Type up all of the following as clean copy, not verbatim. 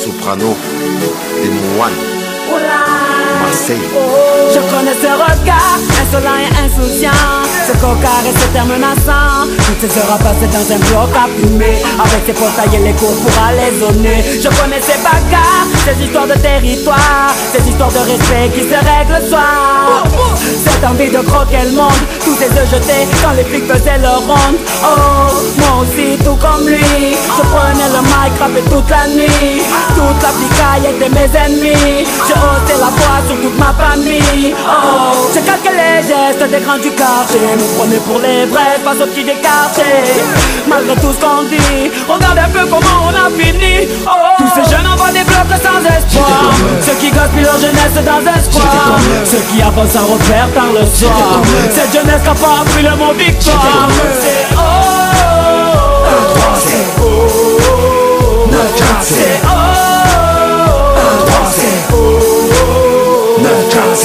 Soprano, Démon One, Marseille. Je connais ce regard, insolent et insouciant, ce cocard et ce terme menaçant. Toutes ces heures à passer dans un bloc à fumer, avec ses portails et les cours pour aller zoner. Je connais ces bagarres, ces histoires de territoire, ces histoires de respect qui se règlent le soir. Cette envie de croquer le monde, tous ces œufs jetés quand les flics faisaient leur ronde. Oh, moi aussi tout comme lui, je prenais le mic, rappais toute la nuit. Toute la picaille était mes ennemis, j'ai ôté la voix sur toute ma famille. Oh, j'ai calqué les gestes des grands du quartier, me prenez pour les vrais face aux petits des quartiers. Malgré tout ce qu'on dit, regarde un peu comment on a fini. Oh, tous ces jeunes envoient des blocs sans espoir, ceux qui gaspillent leur jeunesse dans un square, ceux qui avancent sans repère tard le soir. Cette jeunesse n'a pas appris le mot victoire. C'est oh, c'est oh, c'est oh.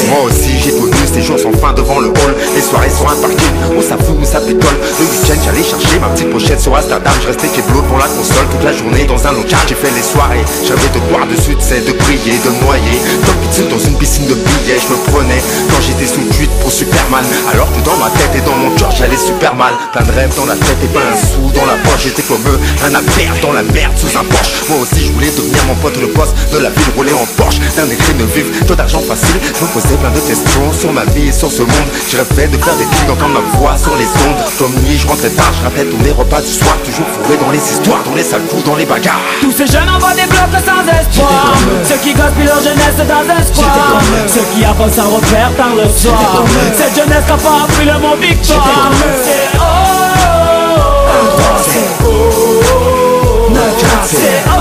Moi aussi j'ai connu ces jours sans fin devant le hall. Les soirées sur un parking, où ça fout, où ça pétole. Le week-end j'allais chercher ma petite pochette sur Amsterdam. Je restais keblo devant la console toute la journée dans un local. J'ai fait les soirées, j'avais de boire dessus, de c'est de briller, de noyer. Top pizza dans une piscine de billets. Je me prenais quand j'étais sous tweet pour Superman, alors que dans ma tête et dans mon cœur j'allais super mal. Plein de rêves dans la tête et pas un sou dans la poche. J'étais comme eux, un appert dans la merde sous un Porsche. Moi aussi je voulais devenir mon pote le boss de la ville, rouler en Porsche. D'un écrit de vivre, trop d'argent facile. Je me posais plein de questions sur ma vie et sur ce monde. Je rêvais de faire des clics, d'entendre ma voix sur les ondes. Comme nuit, je rentrais tard, je ratais tous les repas du soir. Toujours fourré dans les histoires, dans les sales coups, dans les bagarres. Tous ces jeunes envoient des blocs sans espoir, ceux qui gaspillent leur jeunesse dans un square, ceux qui avancent sans repère tard le soir. Cette jeunesse n'a pas appris le mot victoire. C'est oh, c'est oh, c'est oh.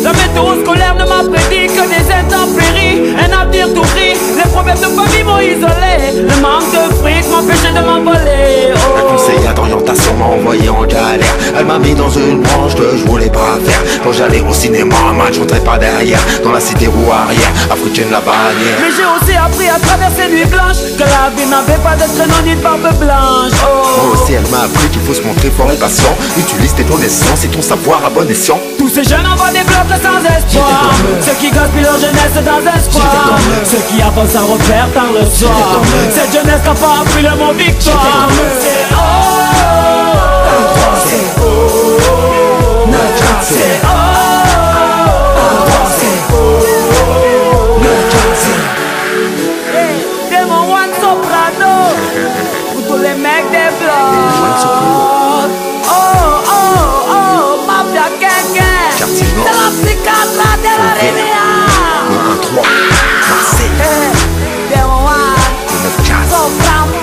La météo scolaire ne m'a prédit que des intempéries, un avenir tout gris. Les problèmes de famille m'ont isolé, le manque de fric m'empêchait de m'envoler. La conseillère d'orientation m'a envoyé en galère. Elle m'a mis dans une branche que je voulais pas faire. Quand j'allais au cinéma, un match, je rentrais pas derrière. Dans la cité roue arrière, africaine la bannière. Mais j'ai aussi appris à travers ces nuits blanches que la vie n'avait pas de traîneau ni de barbe blanche. Moi aussi elle m'a appris qu'il faut se montrer fort et patient. Utilise tes connaissances et ton savoir à bon escient. Tous ces jeunes envoient des blocs sans espoir, ceux qui gaspillent leur jeunesse dans un square, ceux qui avancent sans repère tard le soir. Cette jeunesse n'a pas appris le mot victoire. C'est oh, c'est oh, c'est oh, c'est oh. Démon One Soprano, pour tous les mecs des blocs. Oh, oh, oh, Mafia Gang, Quartier Nord, de la psychiatre de la Rivière. le 1-3, Marseille, Démon One le 9-15. Soprano.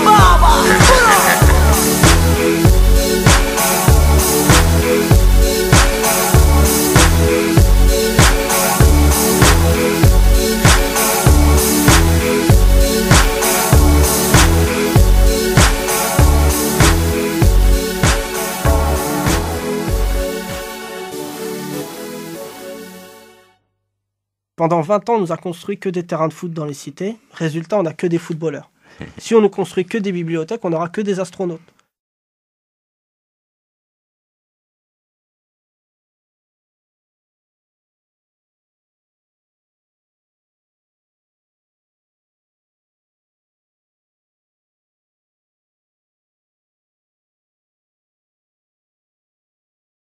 Pendant 20 ans, on nous a construit que des terrains de foot dans les cités. Résultat, on n'a que des footballeurs. Si on ne construit que des bibliothèques, on n'aura que des astronautes.